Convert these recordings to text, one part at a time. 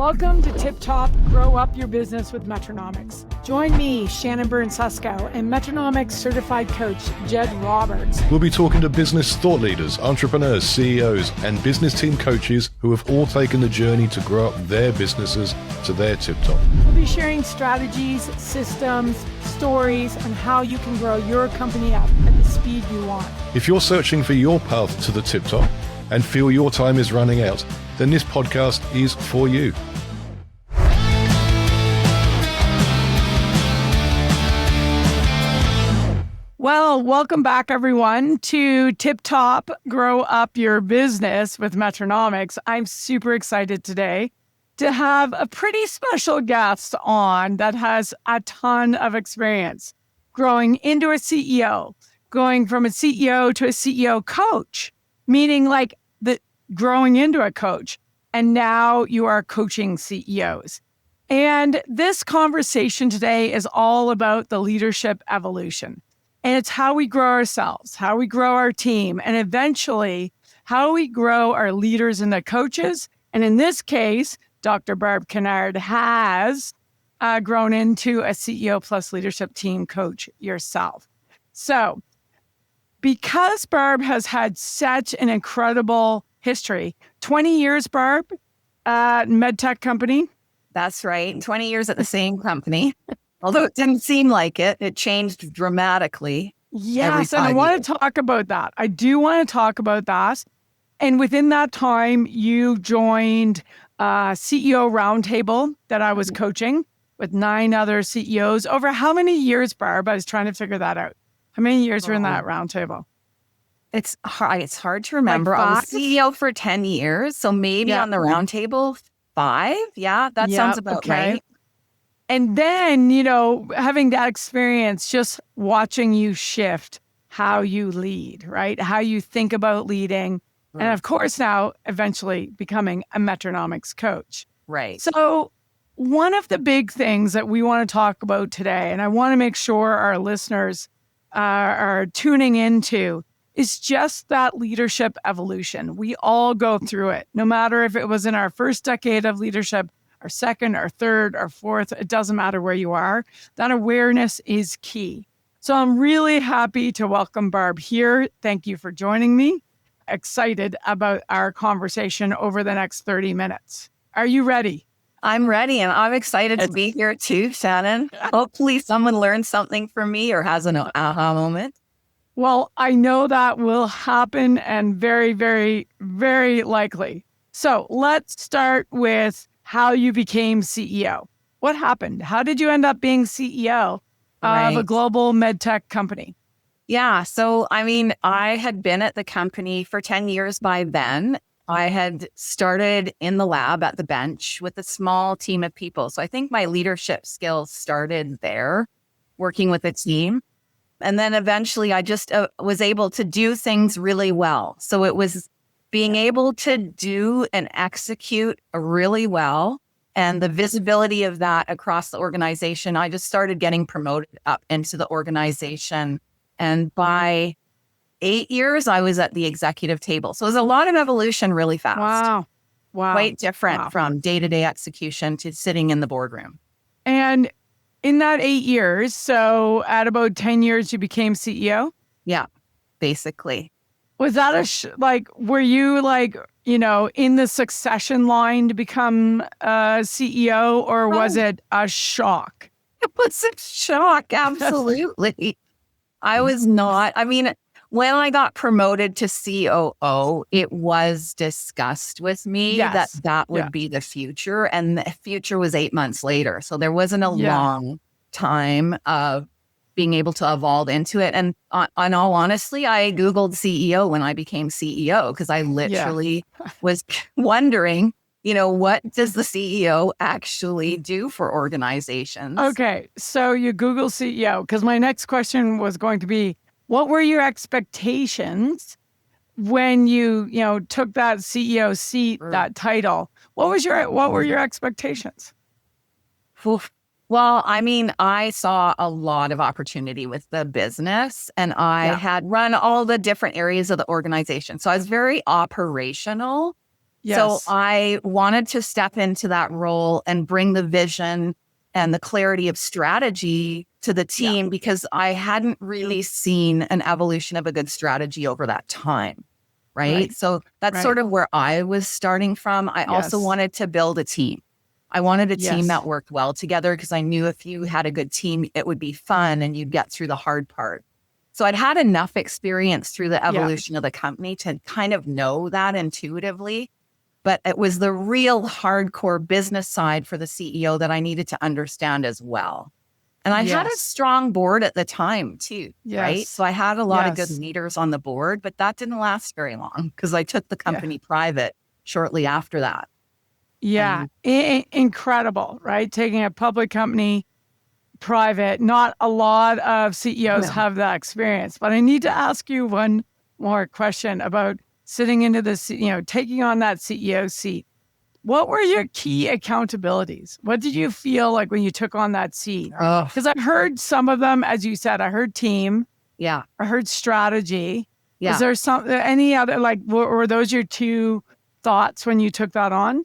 Welcome to Tip Top Grow Up Your Business with Metronomics. Join me, Shannon Byrne-Suskow, and Metronomics certified coach, Jed Roberts. We'll be talking to business thought leaders, entrepreneurs, CEOs, and business team coaches who have all taken the journey to grow up their businesses to their tip top. We'll be sharing strategies, systems, stories, and how you can grow your company up at the speed you want. If you're searching for your path to the tip top and feel your time is running out, then this podcast is for you. Well, welcome back, everyone, to Tip Top Grow Up Your Business with Metronomics. I'm super excited today to have a pretty special guest on that has a ton of experience growing into a CEO, going from a CEO to a CEO coach, meaning like the growing into a coach. And now you are coaching CEOs. And this conversation today is all about the leadership evolution. And it's how we grow ourselves, how we grow our team, and eventually how we grow our leaders and the coaches. And in this case, Dr. Barb Kinnaird has grown into a CEO plus leadership team coach yourself. So because Barb has had such an incredible history, 20 years, Barb, medtech company. That's right. 20 years at the same company. Although it didn't seem like it, it changed dramatically. Yes, and I want to talk about that. I do want to talk about that. And within that time, you joined CEO Roundtable that I was coaching with 9 other CEOs. Over how many years, Barb? I was trying to figure that out. How many years were in that roundtable? It's hard to remember. Like I was CEO for 10 years, so maybe on the roundtable 5. Yeah, that sounds about right. And then, having that experience, just watching you shift how you lead, right? How you think about leading. And of course, now eventually becoming a Metronomics coach. Right. So one of the big things that we want to talk about today, and I want to make sure our listeners are tuning into, is just that leadership evolution. We all go through it, no matter if it was in our first decade of leadership, our second, our third, our fourth, it doesn't matter where you are. That awareness is key. So I'm really happy to welcome Barb here. Thank you for joining me. Excited about our conversation over the next 30 minutes. Are you ready? I'm ready, and I'm excited to be here too, Shannon. Hopefully someone learned something from me or has an aha moment. Well, I know that will happen, and very, very, very likely. So let's start with how you became CEO. What happened? How did you end up being CEO of a global medtech company? Yeah. So, I had been at the company for 10 years by then. I had started in the lab at the bench with a small team of people. So I think my leadership skills started there, working with a team. And then eventually I just was able to do things really well. So it was being able to do and execute really well, and the visibility of that across the organization. I just started getting promoted up into the organization. And by 8 years, I was at the executive table. So it was a lot of evolution really fast. Wow. Quite different from day-to-day execution to sitting in the boardroom. And in that 8 years, so at about 10 years, you became CEO? Yeah, basically. Was that were you in the succession line to become a CEO, or was it a shock? It was a shock, absolutely. I was not. When I got promoted to COO, it was discussed with me that would be the future. And the future was 8 months later. So there wasn't a long time of being able to evolve into it. And on all honesty, I Googled CEO when I became CEO, because I literally was wondering, what does the CEO actually do for organizations? Okay. So you Google CEO, because my next question was going to be, what were your expectations when you took that CEO seat, that title? What were your expectations? Well, I saw a lot of opportunity with the business, and I had run all the different areas of the organization. So I was very operational So Yes. I wanted to step into that role and bring the vision and the clarity of strategy to the team because I hadn't really seen an evolution of a good strategy over that time. Right. So that's sort of where I was starting from. I also wanted to build a team. I wanted a team that worked well together because I knew if you had a good team, it would be fun and you'd get through the hard part. So I'd had enough experience through the evolution of the company to kind of know that intuitively. But it was the real hardcore business side for the CEO that I needed to understand as well. And I had a strong board at the time too, right? So I had a lot of good leaders on the board, but that didn't last very long because I took the company private shortly after that. Yeah. Incredible, right? Taking a public company private. Not a lot of CEOs have that experience, but I need to ask you one more question about sitting into this, taking on that CEO seat. What were your key accountabilities? What did you feel like when you took on that seat? Because I heard some of them, as you said, I heard team. Yeah. I heard strategy. Yeah. Is there any other, were those your two thoughts when you took that on?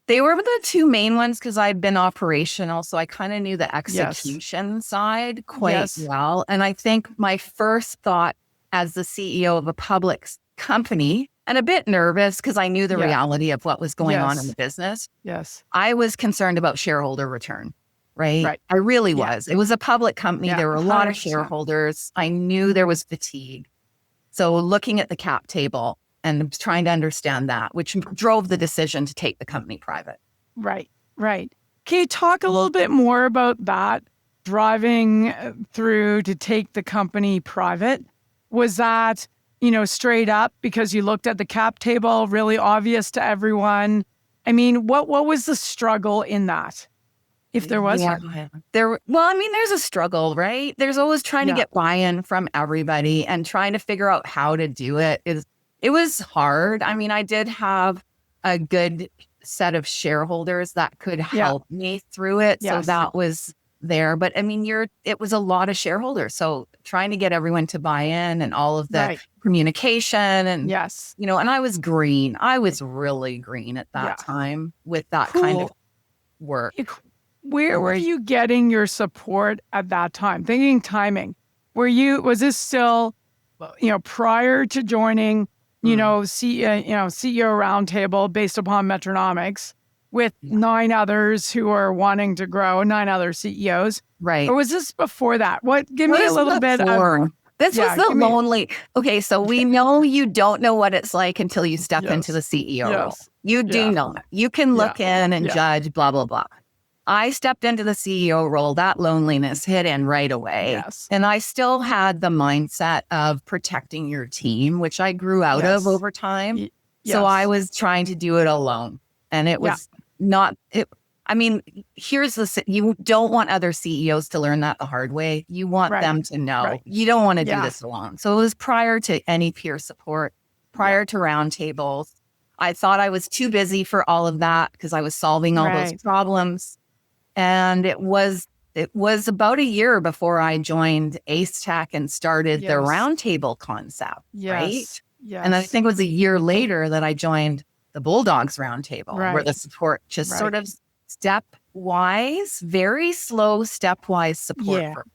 They were the two main ones because I'd been operational. So I kind of knew the execution side quite well. And I think my first thought as the CEO of a public company, and a bit nervous because I knew the reality of what was going on in the business. Yes. I was concerned about shareholder return, right? I really was. It was a public company. There were a lot of shareholders. I knew there was fatigue. So looking at the cap table and trying to understand that, which drove the decision to take the company private. Right. Can you talk a little bit more about that, driving through to take the company private? Was that, straight up because you looked at the cap table, really obvious to everyone? I mean, what was the struggle in that? If there was one. There's a struggle, right? There's always trying to get buy-in from everybody and trying to figure out how to do it. It was hard. I mean, I did have a good set of shareholders that could help me through it. So that was there. But I mean, it was a lot of shareholders. So trying to get everyone to buy in and all of the communication and, and I was green. I was really green at that time with that kind of work. Where were you getting your support at that time? Thinking timing, was this still, prior to joining, CEO roundtable based upon Metronomics with 9 others who are wanting to grow, 9 other CEOs? Right. Or was this before that? Give me a little bit of... This was the lonely... Okay, so we know you don't know what it's like until you step into the CEO role. You do know. You can look in and judge, blah, blah, blah. I stepped into the CEO role, that loneliness hit in right away. And I still had the mindset of protecting your team, which I grew out of over time. So I was trying to do it alone. And it was not, here's you don't want other CEOs to learn that the hard way. You want them to know you don't want to do this alone. So it was prior to any peer support, prior to roundtables. I thought I was too busy for all of that because I was solving all those problems. And it was about a year before I joined Ace Tech and started the roundtable concept, right? And I think it was a year later that I joined the Bulldogs Roundtable, where the support just sort of stepwise, very slow stepwise support.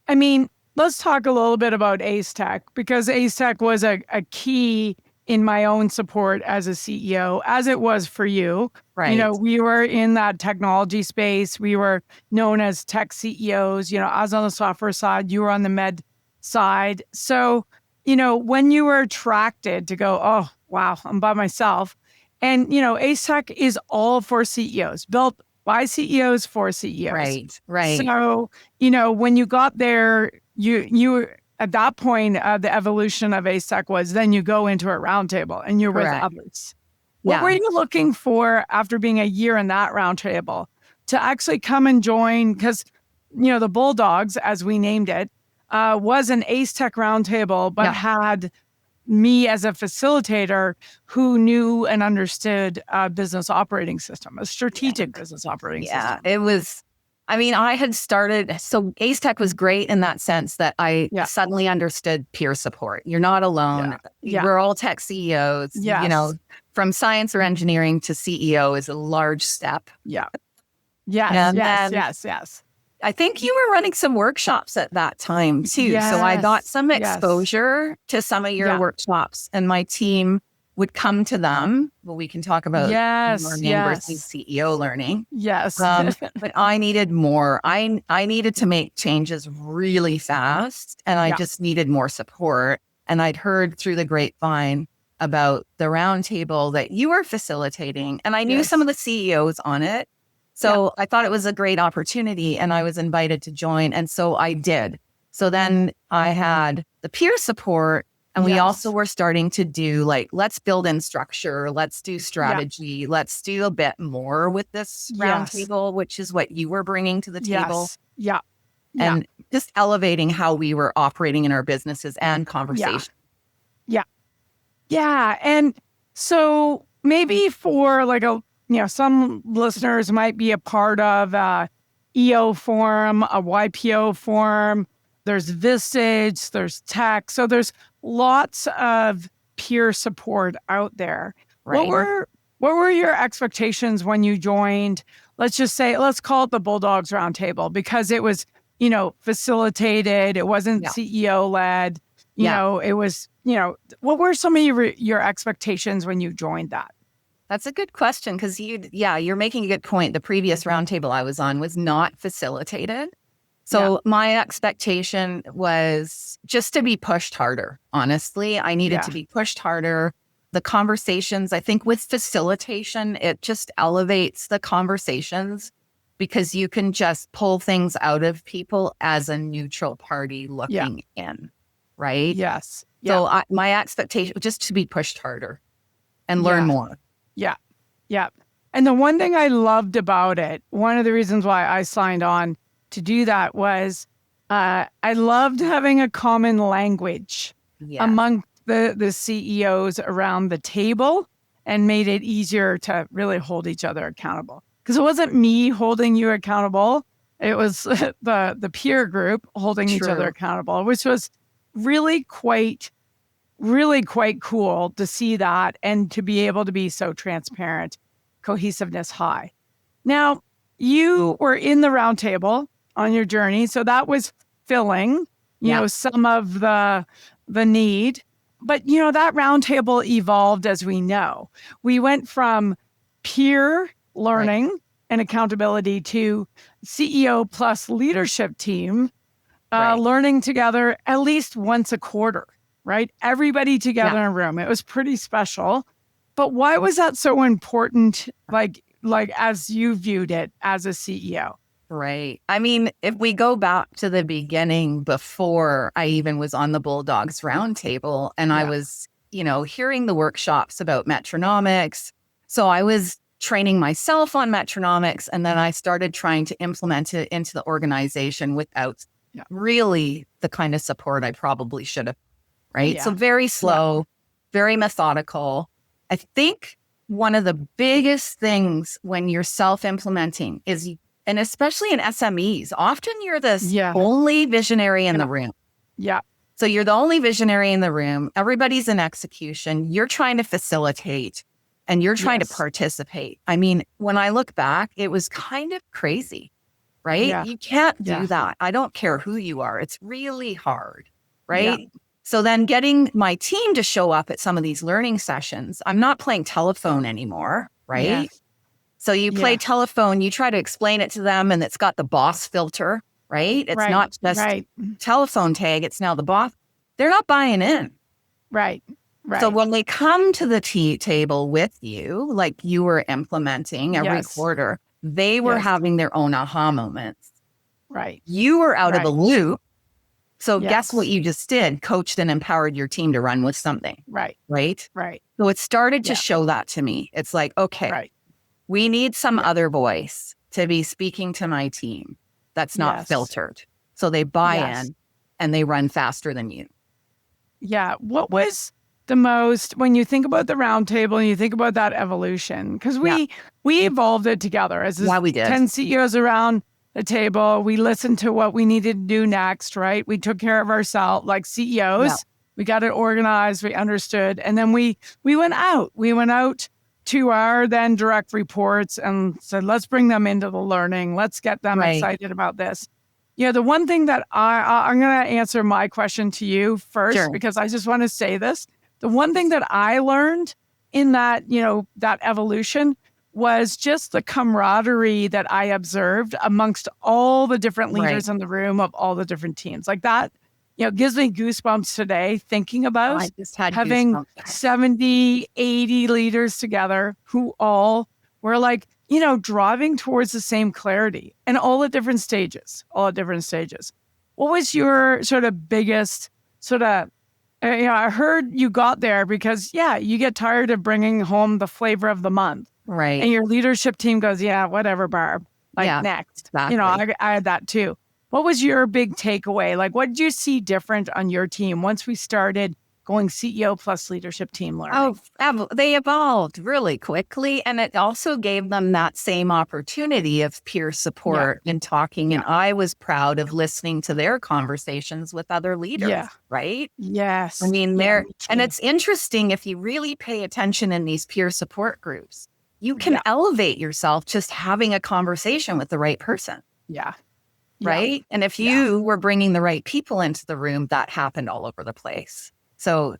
I mean, let's talk a little bit about Ace Tech because Ace Tech was a key in my own support as a CEO, as it was for you. We were in that technology space. We were known as tech CEOs. I was on the software side. You were on the med side. So, when you were attracted to go, oh, wow, I'm by myself. And, Ace Tech is all for CEOs, built by CEOs for CEOs. Right. So, when you got there, you at that point, the evolution of Ace Tech was then you go into a roundtable and you're with others. What were you looking for after being a year in that roundtable to actually come and join? Because, the Bulldogs, as we named it, was an Ace Tech roundtable, but had me as a facilitator who knew and understood a business operating system, a strategic business operating system. It was... I had started, so Ace Tech was great in that sense that I suddenly understood peer support. You're not alone. We're all tech CEOs. from science or engineering to CEO is a large step. Yeah. Yes, And yes, then yes. I think you were running some workshops at that time too. So I got some exposure to some of your workshops, and my team would come to them. Well, we can talk about your name versus CEO learning. Yes. But I needed more. I needed to make changes really fast, and I just needed more support. And I'd heard through the grapevine about the roundtable that you were facilitating, and I knew some of the CEOs on it. So I thought it was a great opportunity, and I was invited to join. And so I did. So then I had the peer support, and we also were starting to do like, let's build in structure, let's do strategy, let's do a bit more with this roundtable, which is what you were bringing to the table. And just elevating how we were operating in our businesses and conversation. Yeah. And so maybe for like some listeners might be a part of a EO forum, a YPO forum. There's Vistage, there's tech. So there's lots of peer support out there. Right. What were your expectations when you joined? Let's just say, let's call it the Bulldogs Roundtable, because it was, facilitated. It wasn't CEO led. It was, what were some of your expectations when you joined that? That's a good question, because you're making a good point. The previous roundtable I was on was not facilitated. So my expectation was just to be pushed harder. Honestly, I needed to be pushed harder. The conversations, I think with facilitation, it just elevates the conversations, because you can just pull things out of people as a neutral party looking in, right? Yes. So my expectation was just to be pushed harder and learn more. Yeah. And the one thing I loved about it, one of the reasons why I signed on to do that was I loved having a common language among the CEOs around the table, and made it easier to really hold each other accountable. Because it wasn't me holding you accountable. It was the peer group holding each other accountable, which was really quite cool to see that, and to be able to be so transparent, cohesiveness high. Now, you were in the roundtable on your journey, so that was filling, some of the need. But, that roundtable evolved, as we know. We went from peer learning and accountability to CEO plus leadership team, learning together at least once a quarter. Right? Everybody together in a room. It was pretty special. But why was that so important, like as you viewed it as a CEO? Right. I mean, if we go back to the beginning, before I even was on the Bulldogs Roundtable, and I was, hearing the workshops about Metronomics. So I was training myself on Metronomics, and then I started trying to implement it into the organization without really the kind of support I probably should have. Right. So very slow, very methodical. I think one of the biggest things when you're self-implementing is, and especially in SMEs, often you're the only visionary in the room. Yeah. So you're the only visionary in the room. Everybody's in execution. You're trying to facilitate, and you're trying to participate. I mean, when I look back, it was kind of crazy, right? Yeah. You can't do that. I don't care who you are. It's really hard, right? Yeah. So then getting my team to show up at some of these learning sessions, I'm not playing telephone anymore, right? Yes. So you play telephone, you try to explain it to them, and it's got the boss filter, right? It's not just telephone tag, it's now the boss. They're not buying in. Right. So when they come to the table with you, like you were implementing every quarter, they were having their own aha moments. Right. You were out of the loop. So guess what you just did? Coached and empowered your team to run with something. Right. So it started to show that to me. It's like, okay, we need some other voice to be speaking to my team that's not filtered. So they buy in and they run faster than you. Yeah. What was the most, when you think about the roundtable and you think about that evolution, because we evolved it together as we did. 10 CEOs around the table. We listened to what we needed to do next, right? We took care of ourselves like CEOs. We got it organized. We understood. And then we went out. We went out to our then direct reports and said, let's bring them into the learning. Let's get them excited about this. The one thing that I'm going to answer my question to you first, because I just want to say this. The one thing that I learned in that, that evolution was just the camaraderie that I observed amongst all the different leaders in the room of all the different teams. Like that, gives me goosebumps today thinking about having 70, 80 leaders together who all were like, driving towards the same clarity and all at different stages. What was your sort of biggest sort of, I heard you got there because, you get tired of bringing home the flavor of the month. Right. And your leadership team goes, whatever, Barb. Next. Exactly. I had that too. What was your big takeaway? Like, what did you see different on your team once we started going CEO plus leadership team learning? They evolved really quickly. And it also gave them that same opportunity of peer support and talking. And I was proud of listening to their conversations with other leaders, right? Yes. I mean, and it's interesting if you really pay attention in these peer support groups, you can elevate yourself just having a conversation with the right person. Yeah. Right. And if you were bringing the right people into the room, that happened all over the place. So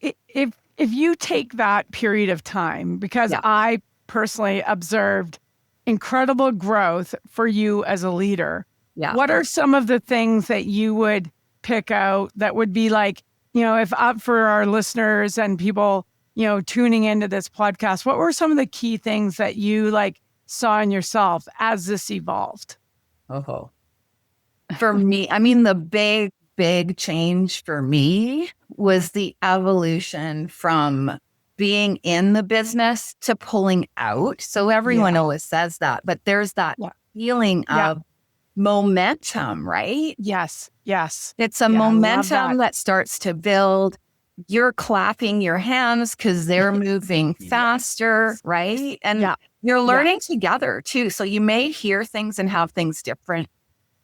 if you take that period of time, because I personally observed incredible growth for you as a leader, what are some of the things that you would pick out that would be like, if up for our listeners and people, tuning into this podcast, what were some of the key things that you saw in yourself as this evolved? For me, I mean, the big change for me was the evolution from being in the business to pulling out. So everyone always says that, but there's that feeling of momentum, right? Yes. It's a momentum that starts to build. You're clapping your hands because they're moving faster, right? And you're learning together too. So you may hear things and have things different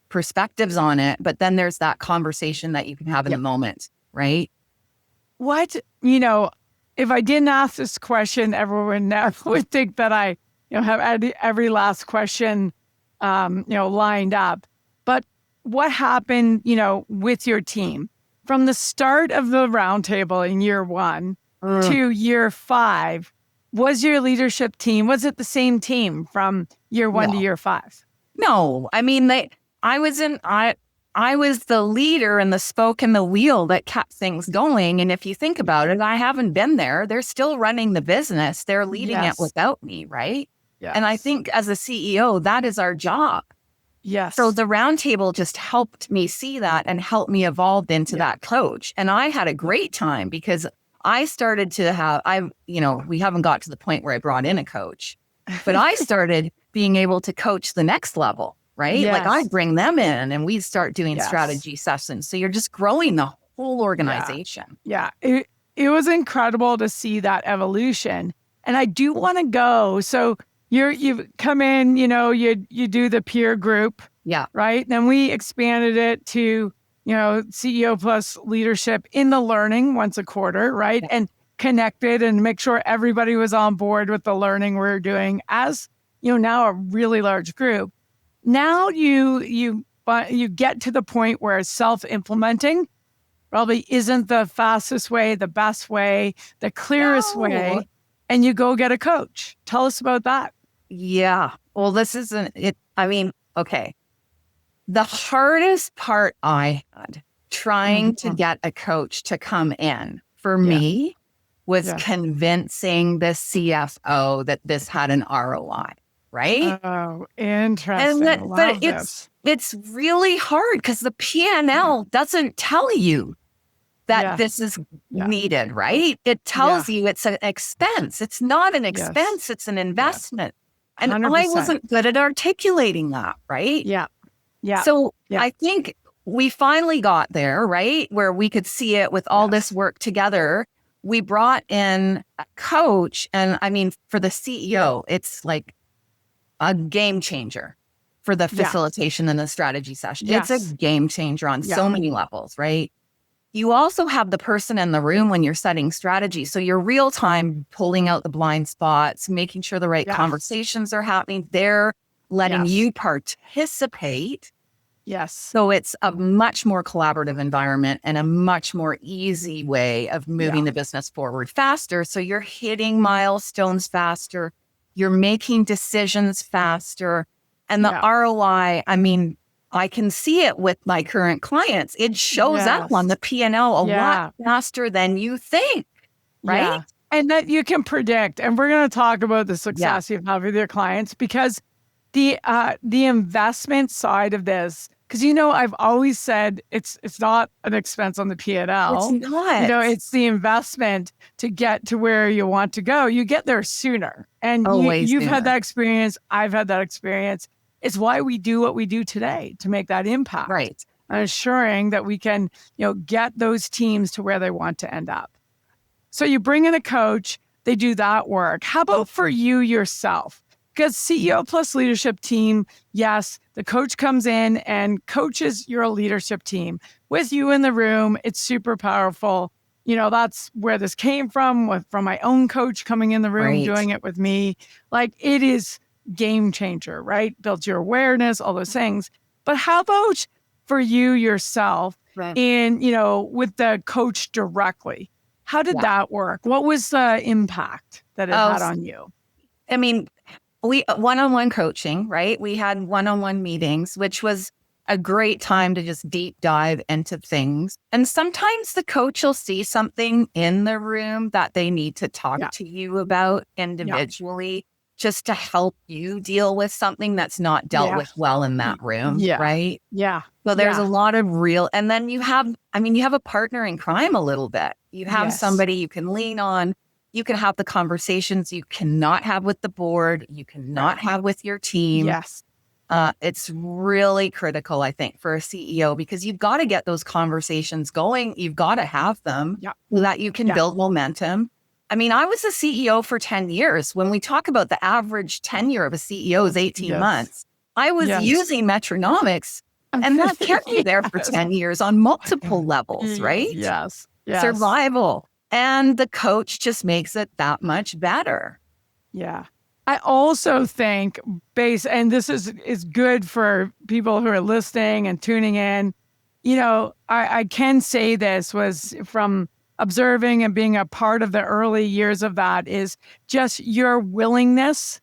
perspectives on it, but then there's that conversation that you can have in the moment, right? What, if I didn't ask this question, everyone would think that I, have every last question, lined up. But what happened, with your team from the start of the roundtable in year 1 to year 5? Was your leadership team, was it the same team from year 1 to year 5? No, I mean, I was the leader and the spoke in the wheel that kept things going. And if you think about it, I haven't been there. They're still running the business. They're leading it without me, right? Yes. And I think as a CEO, that is our job. Yes. So the roundtable just helped me see that and helped me evolve into that coach. And I had a great time because I started to have, we haven't got to the point where I brought in a coach, but I started being able to coach the next level. Right? Yes. Like I bring them in and we start doing strategy sessions. So you're just growing the whole organization. Yeah. It was incredible to see that evolution. And I do want to go. So you've come in, you do the peer group. Yeah. Right. Then we expanded it to, CEO plus leadership in the learning once a quarter. Right. Yeah. And connected and make sure everybody was on board with the learning we're doing as, now a really large group. Now you get to the point where self-implementing probably isn't the fastest way, the best way, the clearest way, and you go get a coach. Tell us about that. Yeah. Well, this isn't it. I mean, okay. The hardest part I had trying to get a coach to come in for me was convincing the CFO that this had an ROI. Right? Oh, interesting. But it's really hard because the P&L doesn't tell you that this is needed, right? It tells you it's an expense. It's not an expense. It's an investment. And 100%. I wasn't good at articulating that, right? Yeah. So I think we finally got there, right? Where we could see it with all this work together. We brought in a coach. And I mean, for the CEO, it's like a game changer for the facilitation and the strategy session. Yes. It's a game changer on so many levels, right? you also have the person in the room when you're setting strategy. So you're real time pulling out the blind spots, making sure the right conversations are happening. They're letting you participate. Yes. So it's a much more collaborative environment and a much more easy way of moving the business forward faster. So you're hitting milestones faster. You're making decisions faster. And the ROI, I mean, I can see it with my current clients. It shows up on the P&L a lot faster than you think, right? Yeah. And that you can predict. And we're going to talk about the success you have with your clients, because the investment side of this, because, I've always said it's not an expense on the P&L. It's not. It's the investment to get to where you want to go. You get there sooner. And you've had that experience. I've had that experience. It's why we do what we do today, to make that impact. Right. And ensuring that we can, get those teams to where they want to end up. So you bring in a coach, they do that work. How about for you yourself? Because CEO plus leadership team, yes, the coach comes in and coaches your leadership team with you in the room. It's super powerful. That's where this came from my own coach coming in the room, doing it with me. Like, it is game changer, right? Builds your awareness, all those things. But how about for you yourself in, with the coach directly? How did that work? What was the impact that it had on you? I mean, we one-on-one coaching, right? We had one-on-one meetings, which was a great time to just deep dive into things. And sometimes the coach will see something in the room that they need to talk to you about individually, just to help you deal with something that's not dealt with well in that room, right? Yeah. So there's a lot of and then you have a partner in crime a little bit. You have somebody you can lean on. You can have the conversations you cannot have with the board. You cannot have with your team. Yes. It's really critical, I think, for a CEO, because you've got to get those conversations going. You've got to have them so that you can build momentum. I mean, I was a CEO for 10 years. When we talk about the average tenure of a CEO is 18 months, I was using Metronomics, and that kept me there for 10 years on multiple levels, right? Yes. Survival. And the coach just makes it that much better. Yeah. I also think and this is good for people who are listening and tuning in. I can say this was from observing and being a part of the early years of that, is just your willingness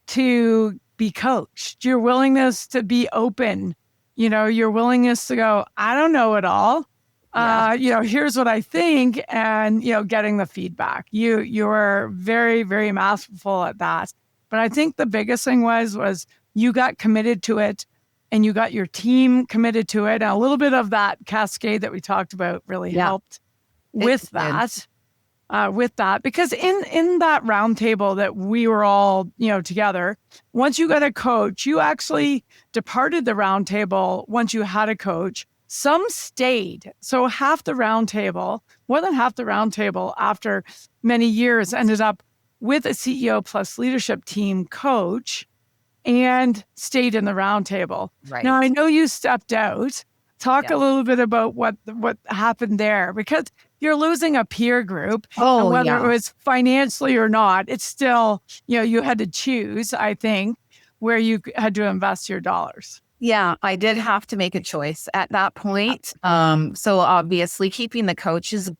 to be coached, your willingness to be open, your willingness to go, I don't know it all. Here's what I think, and, getting the feedback. You're very, very masterful at that. But I think the biggest thing was you got committed to it, and you got your team committed to it. And a little bit of that cascade that we talked about really helped with that. Because in that roundtable that we were all, together, once you got a coach, you actually departed the roundtable once you had a coach. Some stayed. So more than half the roundtable after many years ended up with a CEO plus leadership team coach and stayed in the roundtable. Right. Now, I know you stepped out. Talk a little bit about what happened there, because you're losing a peer group. And whether it was financially or not, it's still, you had to choose, I think, where you had to invest your dollars. Yeah, I did have to make a choice at that point. So obviously keeping the coaches,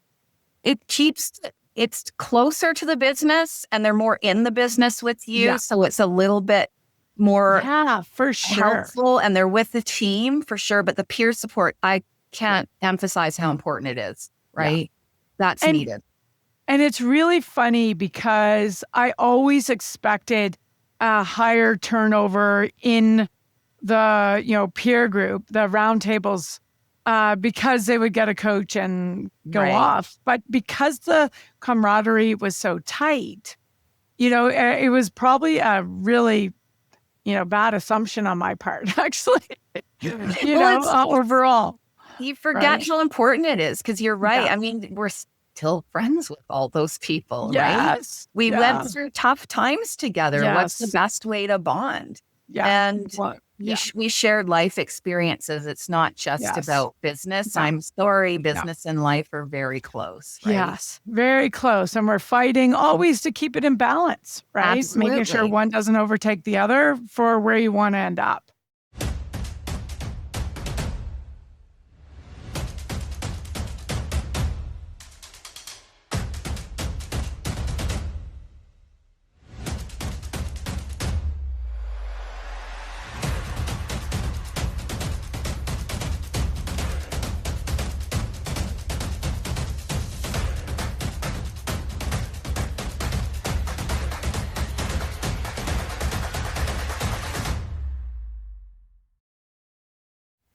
it's closer to the business, and they're more in the business with you. Yeah. So it's a little bit more for sure. helpful, and they're with the team for sure. But the peer support, I can't emphasize how important it is, right? That's needed. And it's really funny, because I always expected a higher turnover in the peer group, the roundtables, because they would get a coach and go off. But because the camaraderie was so tight, it was probably a really bad assumption on my part, actually. Overall, you forget how important it is, because you're right. I mean, we're still friends with all those people, right? We went through tough times together. What's the best way to bond? Yeah. And we shared life experiences. It's not just Yes. about business. Yeah. I'm sorry, business and life are very close, right? Yes, very close. And we're fighting always to keep it in balance, right? Making sure Absolutely. one doesn't overtake the other for where you want to end up.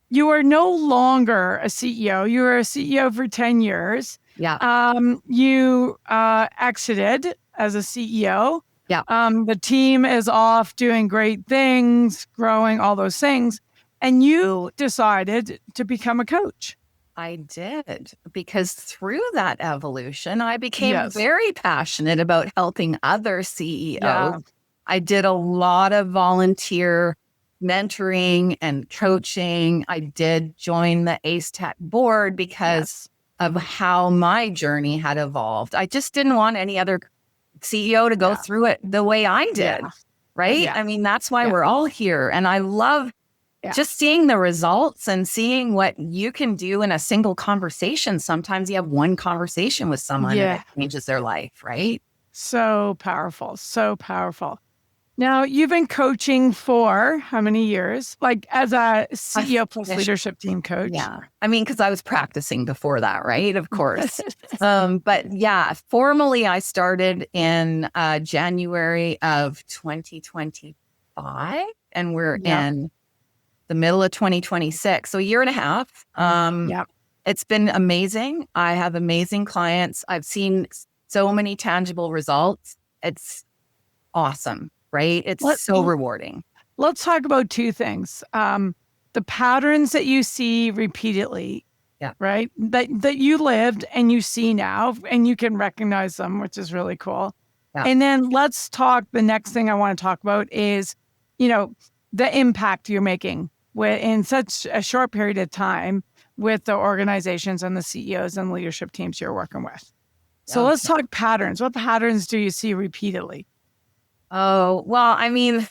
You are no longer a CEO. You were a CEO for 10 years. Yeah. You exited as a CEO. Yeah. The team is off doing great things, growing, all those things. And you decided to become a coach. I did, because through that evolution, I became Yes. very passionate about helping other CEOs. Yeah. I did a lot of volunteer mentoring and coaching. I did join the ACE Tech board because of how my journey had evolved. I just didn't want any other CEO to go through it the way I did, right? Yeah. I mean, that's why we're all here. And I love just seeing the results and seeing what you can do in a single conversation. Sometimes you have one conversation with someone and it changes their life, right? So powerful. So powerful. Now, you've been coaching for how many years? Like as a CEO plus leadership team coach? Yeah. I mean, because I was practicing before that, right? Of course. But yeah, formally I started in January of 2025 and we're in the middle of 2026. So a year and a half. It's been amazing. I have amazing clients. I've seen so many tangible results. It's awesome, right? It's so rewarding. Let's talk about two things. The patterns that you see repeatedly, right? That you lived and you see now and you can recognize them, which is really cool. And then let's talk, the next thing I want to talk about is, the impact you're making in such a short period of time with the organizations and the CEOs and leadership teams you're working with. So let's talk patterns. What patterns do you see repeatedly? Oh, well, I mean,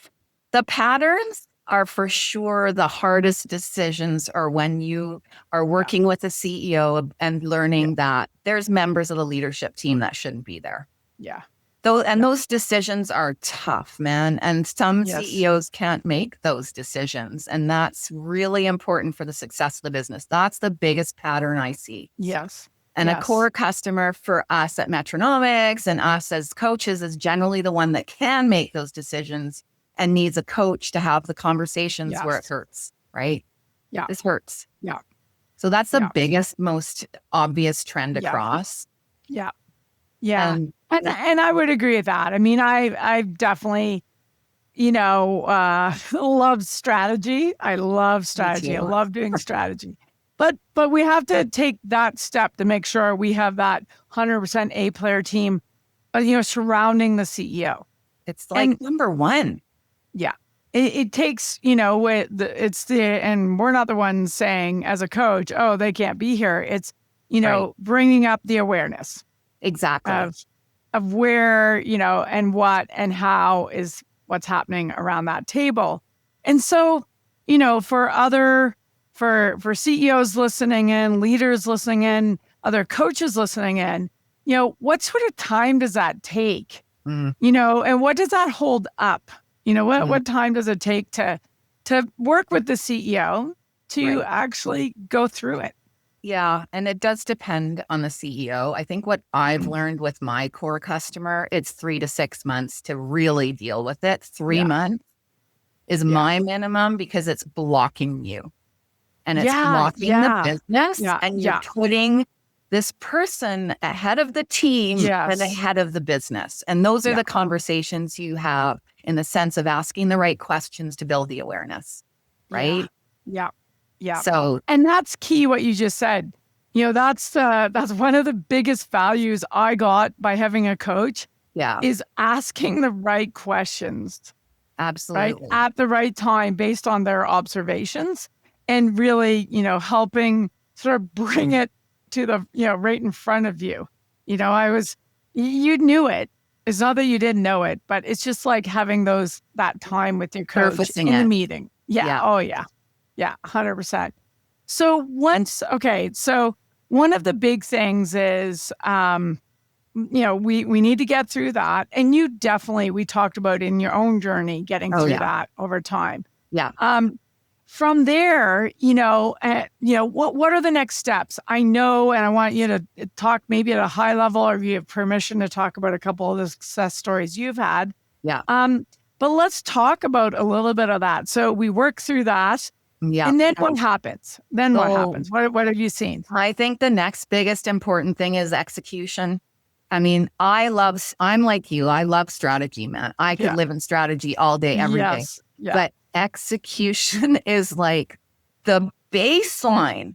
the patterns are for sure the hardest decisions are when you are working with a CEO and learning that there's members of the leadership team that shouldn't be there. Yeah. Those decisions are tough, man. And some CEOs can't make those decisions. And that's really important for the success of the business. That's the biggest pattern I see. Yes. And a core customer for us at Metronomics and us as coaches is generally the one that can make those decisions and needs a coach to have the conversations where it hurts, right? Yeah. This hurts. Yeah. So that's the biggest, most obvious trend across. Yeah. Yeah. And I would agree with that. I mean, I've definitely, love strategy. I love strategy. I love doing strategy. But we have to take that step to make sure we have that 100% A player team, surrounding the CEO. It's like number one. Yeah. It takes, and we're not the ones saying as a coach, oh, they can't be here. It's, bringing up the awareness. Exactly. Of where, and what and how is what's happening around that table. And so, for CEOs listening in, leaders listening in, other coaches listening in, what sort of time does that take? And what does that hold up? What time does it take to work with the CEO to actually go through it? Yeah. And it does depend on the CEO. I think what I've learned with my core customer, it's 3 to 6 months to really deal with it. 3 months is my minimum because it's blocking you. And it's blocking the business. And you're putting this person ahead of the team and ahead of the business. And those are the conversations you have in the sense of asking the right questions to build the awareness. Right? Yeah. So, and that's key what you just said. That's one of the biggest values I got by having a coach is asking the right questions. Absolutely. At the right time based on their observations, and really, helping sort of bring it to the, right in front of you. You knew it. It's not that you didn't know it, but it's just like having that time with your coach Surfacing in the it. meeting. Yeah. Yeah. Oh, yeah. Yeah. 100%. So so one of the big things is, we need to get through that. And we talked about in your own journey, getting Oh, through yeah. that over time. Yeah. From there, what are the next steps? I know, and I want you to talk maybe at a high level, or if you have permission to talk about a couple of the success stories you've had. Yeah. But let's talk about a little bit of that. So we work through that. Yeah. And then what happens? What happens? What have you seen? I think the next biggest important thing is execution. I mean, I'm like you. I love strategy, man. I could live in strategy all day, every day. Yeah. But execution is like the baseline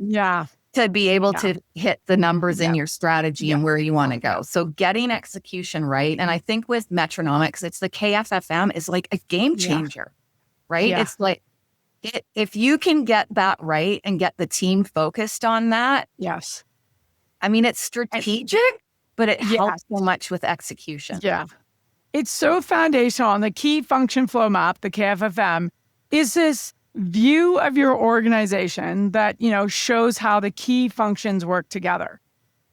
to be able to hit the numbers in your strategy and where you want to go. So getting execution right. And I think with Metronomics, it's the KFFM is like a game changer, right? Yeah. It's like, if you can get that right and get the team focused on that. Yes. I mean, it's strategic, but it helps so much with execution. Yeah. It's so foundational. And the key function flow map, the KFFM, is this view of your organization that, shows how the key functions work together.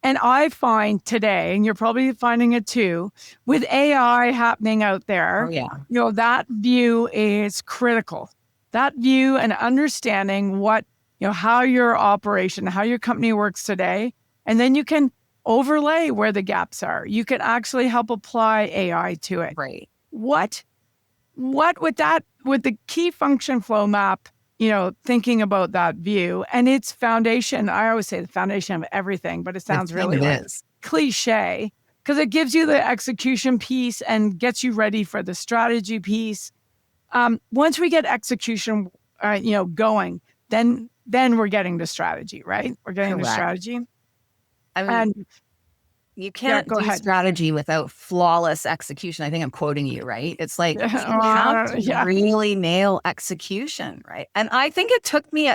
And I find today, and you're probably finding it too, with AI happening out there, that view is critical. That view and understanding what, how your operation, how your company works today. And then you can overlay where the gaps are. You can actually help apply AI to it. Right. What with the key function flow map, thinking about that view and its foundation. I always say the foundation of everything, but it sounds really cliche because it gives you the execution piece and gets you ready for the strategy piece. Once we get execution, going, then we're getting to strategy, right? We're getting to strategy. I mean, you can't do strategy without flawless execution. I think I'm quoting you, right? It's like you have to really nail execution, right? And I think it took me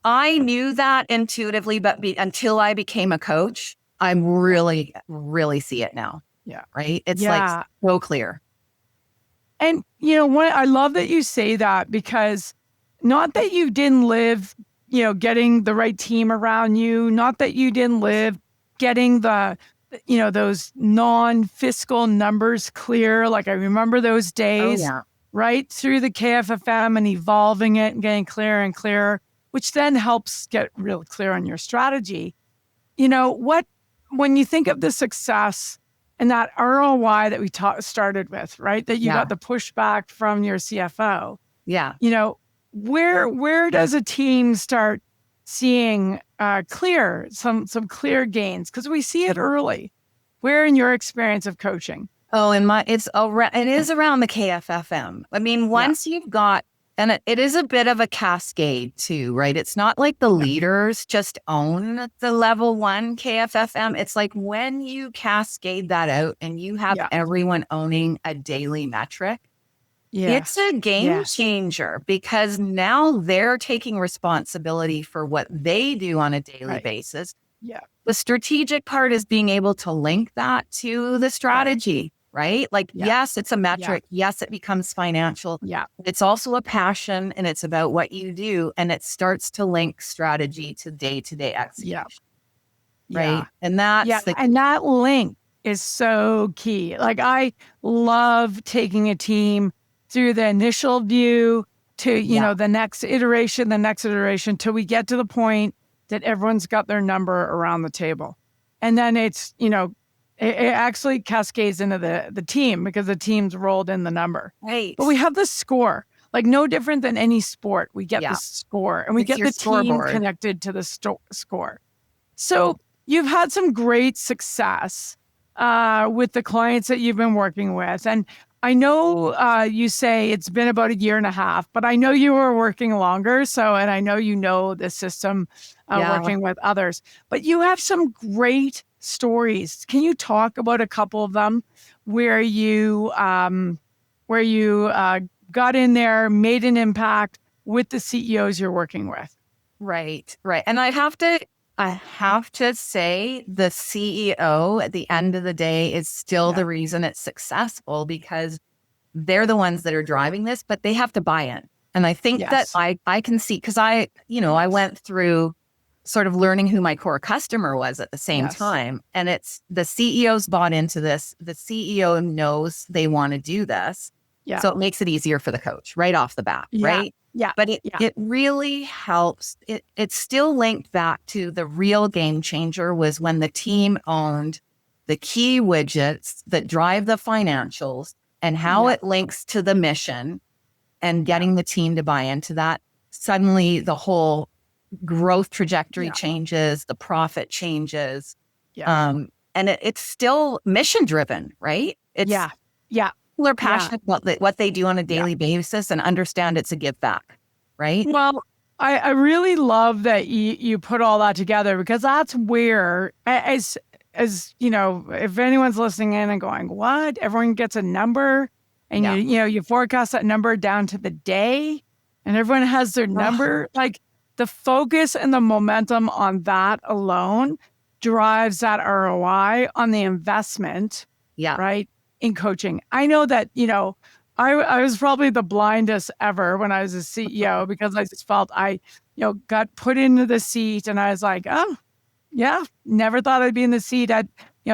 I knew that intuitively, but until I became a coach, I really, really see it now. Yeah. Right? It's like so clear. And, what I love that you say that, because not that you didn't live, getting the right team around you, not that you didn't live getting the, those non-fiscal numbers clear. Like I remember those days, right through the KFFM and evolving it and getting clearer and clearer, which then helps get real clear on your strategy. When you think of the success and that ROI that we started with, right? That you got the pushback from your CFO. Yeah. Where does a team start seeing some clear gains? Because we see it early. Where in your experience of coaching? Oh, it is around the KFFM. I mean, once you've got, and it is a bit of a cascade too, right? It's not like the leaders just own the level 1 KFFM. It's like when you cascade that out and you have everyone owning a daily metric, it's a game changer because now they're taking responsibility for what they do on a daily basis. Yeah. The strategic part is being able to link that to the strategy. Right? Like, yes, it's a metric. Yes, it becomes financial. Yeah. It's also a passion and it's about what you do. And it starts to link strategy to day-to-day execution. Right. And and that link is so key. Like I love taking a team through the initial view to, the next iteration till we get to the point that everyone's got their number around the table. And then it's, it actually cascades into the team because the team's rolled in the number. Right. But we have the score, like no different than any sport. We get the score and we get the team connected to the score. So you've had some great success with the clients that you've been working with. And I know you say it's been about 1.5 years, but I know you were working longer. And I know the system working with others. But you have some great stories. Can you talk about a couple of them where you where you got in there, made an impact with the CEOs you're working with? Right. And I have to say the CEO at the end of the day is still the reason it's successful, because they're the ones that are driving this, but they have to buy in. And I think that I can see, because I went through sort of learning who my core customer was at the same time. And it's the CEOs bought into this. The CEO knows they want to do this. Yeah. So it makes it easier for the coach right off the bat, right? Yeah. But it really helps. It's still linked back to the real game changer was when the team owned the key widgets that drive the financials and how it links to the mission and getting the team to buy into that. Suddenly the whole growth trajectory changes, the profit changes. And it's still mission driven, right? It's people are passionate about what they do on a daily basis and understand it's a give back, right? Well, I really love that you put all that together, because that's where, as you know, if anyone's listening in and going, what? Everyone gets a number, and you forecast that number down to the day, and everyone has their number. Like, the focus and the momentum on that alone drives that ROI on the investment, right, in coaching. I know that, I was probably the blindest ever when I was a CEO, because I just felt I got put into the seat, and I was like, oh, yeah, never thought I'd be in the seat at,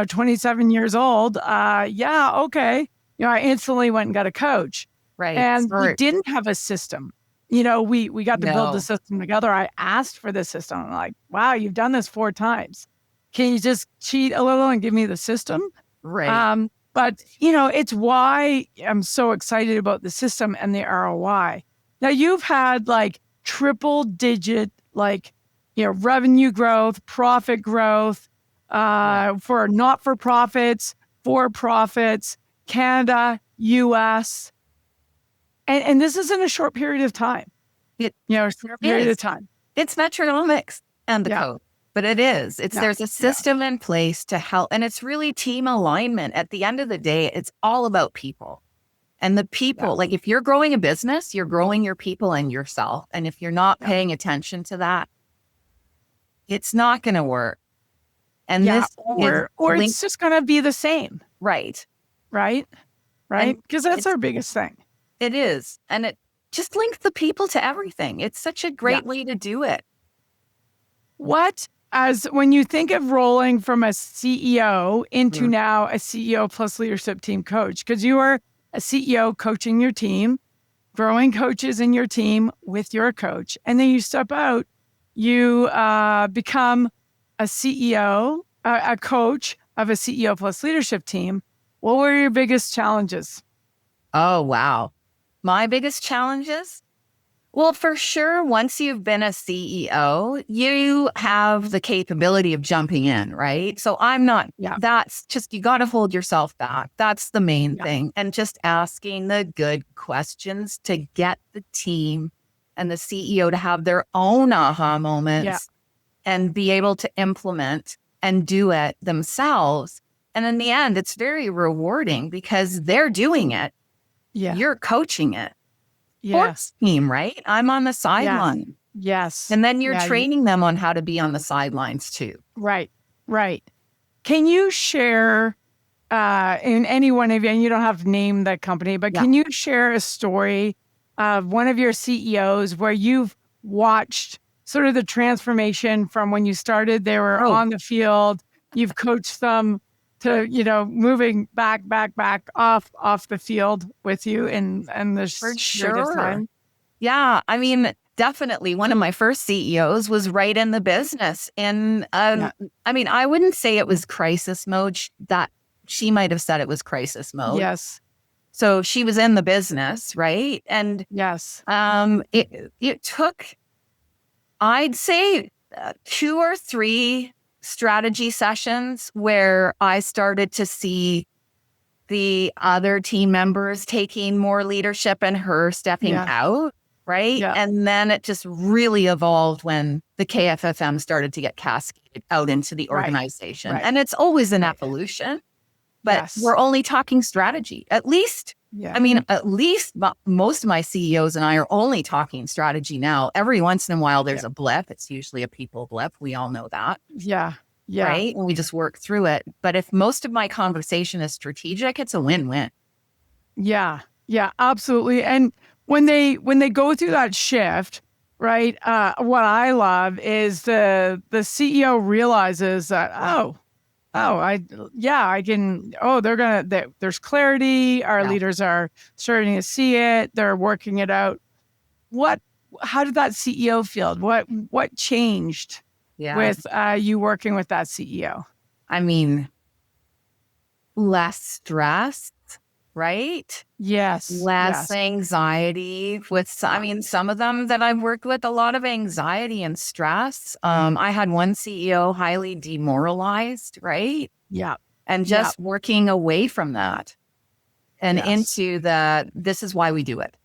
27 years old. Okay. I instantly went and got a coach. Right. And we didn't have a system. We got to build the system together. I asked for the system. I'm like, wow, you've done this 4 times. Can you just cheat a little and give me the system? Right. But, it's why I'm so excited about the system and the ROI. Now, you've had like triple digit, revenue growth, profit growth for not-for-profits, for-profits, Canada, US. And this is in a short period of time. A short period of time. It's Metronomics and the code. But there's a system in place to help. And it's really team alignment. At the end of the day, it's all about people. And the people, like if you're growing a business, you're growing your people and yourself. And if you're not paying attention to that, it's not going to work. And it's just going to be the same. Right. Because that's our biggest thing. It is. And it just links the people to everything. It's such a great way to do it. When you think of rolling from a CEO into now a CEO plus leadership team coach, because you are a CEO coaching your team, growing coaches in your team with your coach, and then you step out, you become a CEO, a coach of a CEO plus leadership team. What were your biggest challenges? Oh, wow. My biggest challenges? Well, for sure, once you've been a CEO, you have the capability of jumping in, right? So I'm not, that's just, you got to hold yourself back. That's the main thing. And just asking the good questions to get the team and the CEO to have their own aha moments and be able to implement and do it themselves. And in the end, it's very rewarding because they're doing it. Yeah. You're coaching it. Sports team, right? I'm on the sideline. Yes. And then you're training them on how to be on the sidelines too. Right. Can you share, in any one of you, and you don't have to name the company, but can you share a story of one of your CEOs where you've watched sort of the transformation from when you started, they were on the field, you've coached them to, moving back off the field with you in this period of time? Yeah. I mean, definitely one of my first CEOs was right in the business. And I mean, I wouldn't say it was crisis mode. That she might have said it was crisis mode. Yes. So she was in the business, right? And it took, I'd say, 2 or 3 strategy sessions where I started to see the other team members taking more leadership and her stepping out, right? Yeah. And then it just really evolved when the KFFM started to get cascaded out into the organization. Right. And it's always an evolution, but we're only talking strategy. At least Yeah. I mean, at least most of my CEOs and I are only talking strategy now. Every once in a while, there's a blip. It's usually a people blip. We all know that. Yeah. Yeah. Right. And we just work through it. But if most of my conversation is strategic, it's a win-win. Yeah. Yeah, absolutely. And when they go through that shift, right? What I love is the CEO realizes that, I can, there's clarity. Our leaders are starting to see it. They're working it out. How did that CEO feel? What changed with you working with that CEO? I mean, less stress, right? Yes. Less anxiety with, some of them that I've worked with, a lot of anxiety and stress. I had one CEO highly demoralized, right? Yeah. And just working away from that and into this is why we do it,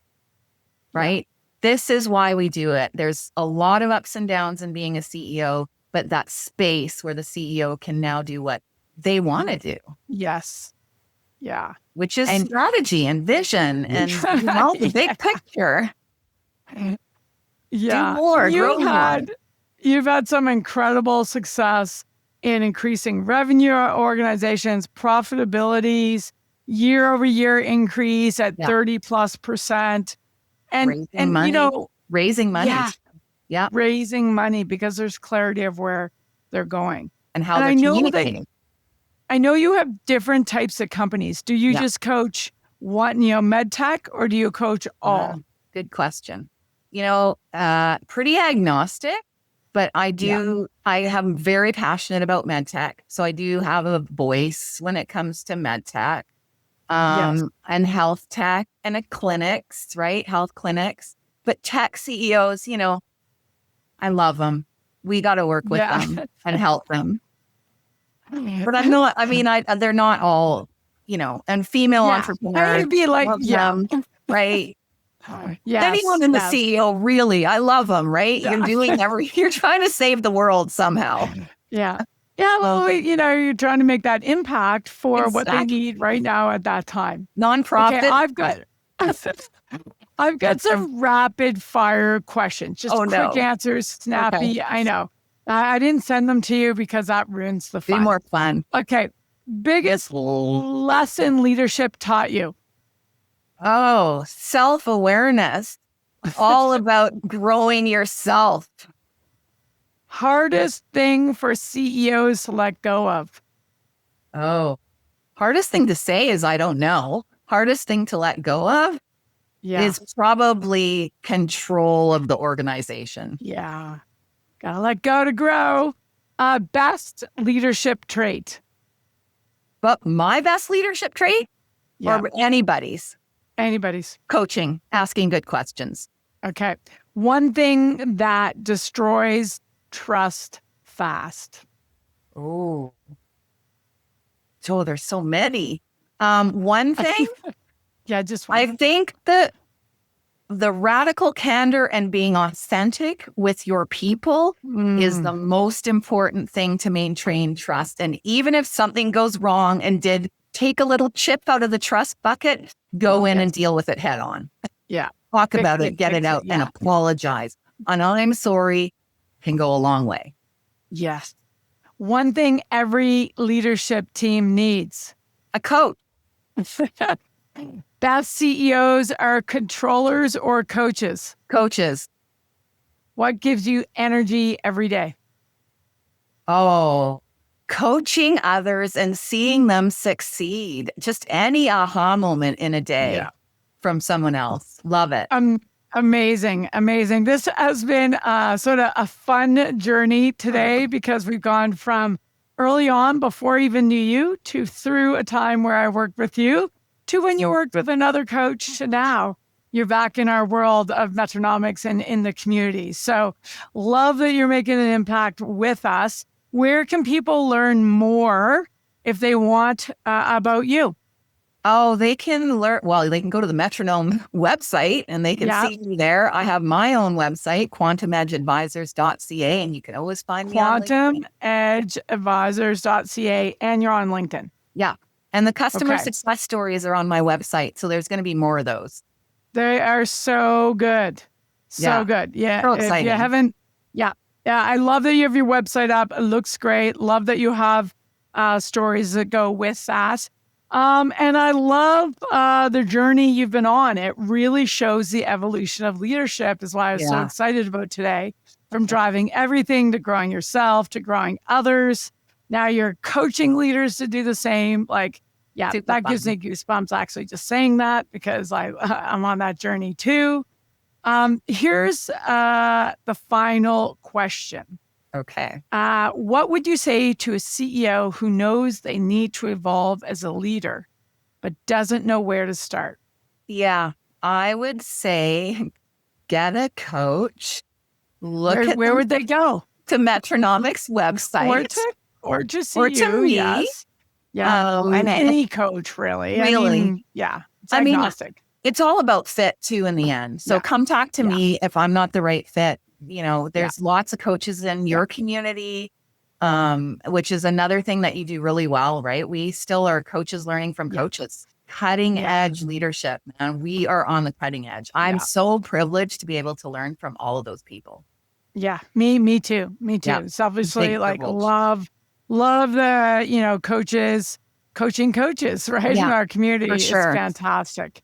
right? This is why we do it. There's a lot of ups and downs in being a CEO, but that space where the CEO can now do what they want to do. Yes. Yeah. Which is strategy and vision and the big picture. Yeah. Do more, grow more. You've had some incredible success in increasing revenue organizations, profitabilities, year-over-year increase at 30+%. And raising money. Yeah. Raising money because there's clarity of where they're going. And how they're communicating. I know you have different types of companies. Do you just coach med tech, or do you coach all? Good question. Pretty agnostic, but I am very passionate about med tech. So I do have a voice when it comes to med tech and health tech and clinics, right? Health clinics. But tech CEOs, I love them. We got to work with them and help them. But I'm not, they're not all, and female entrepreneurs. I'd be like, right? Yes, anyone in the CEO, really, I love them, right? Yeah. You're trying to save the world somehow. Yeah. Yeah, well, you're trying to make that impact for what they need right now at that time. Nonprofit. Okay, I've got some rapid fire questions, just quick answers, snappy. Okay. I know. I didn't send them to you because that ruins the fun. Be more fun. Okay. Biggest lesson leadership taught you? Oh, self-awareness. All about growing yourself. Hardest thing for CEOs to let go of? Oh, hardest thing to say is I don't know. Hardest thing to let go of is probably control of the organization. Yeah. Gotta let go to grow. Best leadership trait? But my best leadership trait? Yeah. Or anybody's? Anybody's. Coaching, asking good questions. Okay. One thing that destroys trust fast? Oh, there's so many. One thing? Just one. I think that the radical candor and being authentic with your people is the most important thing to maintain trust. And even if something goes wrong and did take a little chip out of the trust bucket, go in and deal with it head on. Yeah. Talk about it, get it out and apologize. And I'm sorry can go a long way. Yes. One thing every leadership team needs? A coach. Best CEOs are controllers or coaches? Coaches. What gives you energy every day? Oh, coaching others and seeing them succeed. Just any aha moment in a day from someone else. Love it. Amazing. Amazing. This has been sort of a fun journey today because we've gone from early on, before I even knew you, to through a time where I worked with you, to when you worked with another coach, to now you're back in our world of Metronomics and in the community. So love that you're making an impact with us. Where can people learn more if they want about you? Oh, they can learn. Well, they can go to the Metronome website and they can see me there. I have my own website, quantumedgeadvisors.ca, and you can always find me on LinkedIn. quantumedgeadvisors.ca, and you're on LinkedIn. Yeah. And the customer Okay. success stories are on my website. So there's going to be more of those. They are so good. So Yeah. good. Yeah. So If you exciting. haven't, yeah. Yeah. I love that you have your website up. It looks great. Love that you have stories that go with that. And I love the journey you've been on. It really shows the evolution of leadership, is why I was so Yeah. excited about today. From driving everything to growing yourself to growing others. Now you're coaching leaders to do the same. Like, yeah, Super that gives fun. me goosebumps actually just saying that, because I'm on that journey too. Here's the final question. Okay. What would you say to a CEO who knows they need to evolve as a leader, but doesn't know where to start? Yeah. I would say get a coach. Where would they go? To Metronomics website. Or to see Or to you, me. yes. Yeah. And any coach, really. Really. I mean, yeah. It's I mean, agnostic. it's all about fit too in the end. So Yeah. come talk to me if I'm not the right fit. There's lots of coaches in your community, which is another thing that you do really well, right? We still are coaches learning from coaches. Cutting edge leadership, man. We are on the cutting edge. I'm so privileged to be able to learn from all of those people. Yeah, me too. Yeah. Selfishly, Big like privilege. love the, coaches, coaching coaches, right? In our community. For sure. It's fantastic.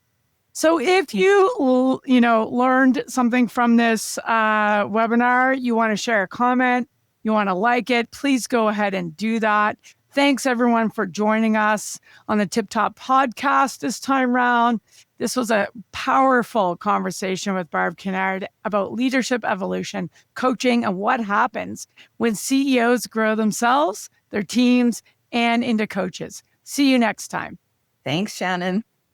So if you, learned something from this webinar, you want to share a comment, you want to like it, please go ahead and do that. Thanks everyone for joining us on the Tip Top podcast this time round. This was a powerful conversation with Barb Kinnaird about leadership evolution, coaching, and what happens when CEOs grow themselves, their teams, and into coaches. See you next time. Thanks, Shannon.